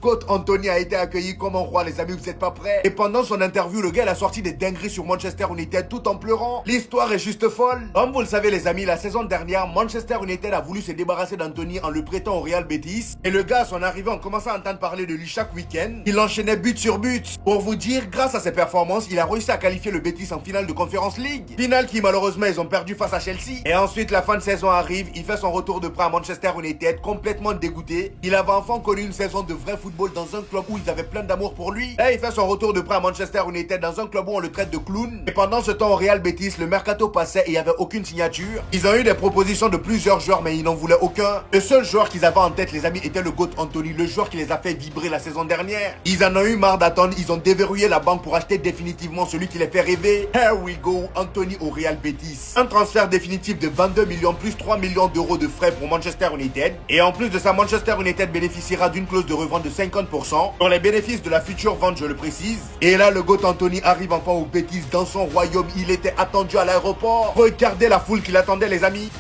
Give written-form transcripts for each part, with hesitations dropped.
GOAT Anthony a été accueilli comme un roi, les amis, vous êtes pas prêts? Et pendant son interview, le gars il a sorti des dingueries sur Manchester United tout en pleurant. L'histoire est juste folle. Comme vous le savez les amis, la saison dernière, Manchester United a voulu se débarrasser d'Anthony en le prêtant au Real Betis. Et le gars à son arrivée, on commençait à entendre parler de lui chaque week-end. Il enchaînait but sur but. Pour vous dire, grâce à ses performances, il a réussi à qualifier le Betis en finale de Conference League. Finale qui malheureusement ils ont perdu face à Chelsea. Et ensuite la fin de saison arrive, il fait son retour de prêt à Manchester United, complètement dégoûté. Il avait enfin connu une saison de vrai football dans un club où ils avaient plein d'amour pour lui. Là il fait son retour de prêt à Manchester United dans un club où on le traite de clown. Et pendant ce temps au Real Betis, le mercato passait et il n'y avait aucune signature. Ils ont eu des propositions de plusieurs joueurs mais ils n'en voulaient aucun. Le seul joueur qu'ils avaient en tête les amis était le GOAT Anthony, le joueur qui les a fait vibrer la saison dernière. Ils en ont eu marre d'attendre, ils ont déverrouillé la banque pour acheter définitivement celui qui les fait rêver. Here we go, Anthony au Real Betis. Un transfert définitif de 22 millions plus 3 millions d'euros de frais pour Manchester United. Et en plus de ça, Manchester United bénéficiera d'une clause de revente de 50% pour les bénéfices de la future vente, je le précise. Et là, le GOAT Anthony arrive enfin au Betis dans son royaume. Il était attendu à l'aéroport. Regardez la foule qui l'attendait, les amis.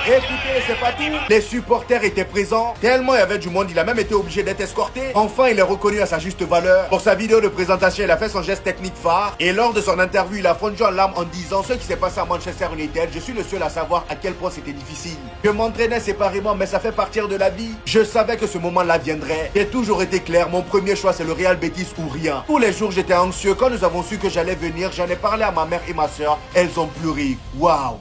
Écoutez, c'est pas tout. Les supporters étaient présents. Tellement il y avait du monde, il a même été obligé d'être escorté. Enfin, il est reconnu à sa juste valeur. Pour sa vidéo de présentation, il a fait son geste technique phare. Et lors de son interview, il a fondu en larmes en disant: ce qui s'est passé à Manchester United, je suis le seul à savoir à quel point c'était difficile. Je m'entraînais séparément, mais ça fait partir de la vie. Je savais que ce moment-là viendrait. J'ai toujours été clair, mon premier choix c'est le Real Betis ou rien. Tous les jours, j'étais anxieux. Quand nous avons su que j'allais venir, j'en ai parlé à ma mère et ma soeur. Elles ont pleuré. Waouh.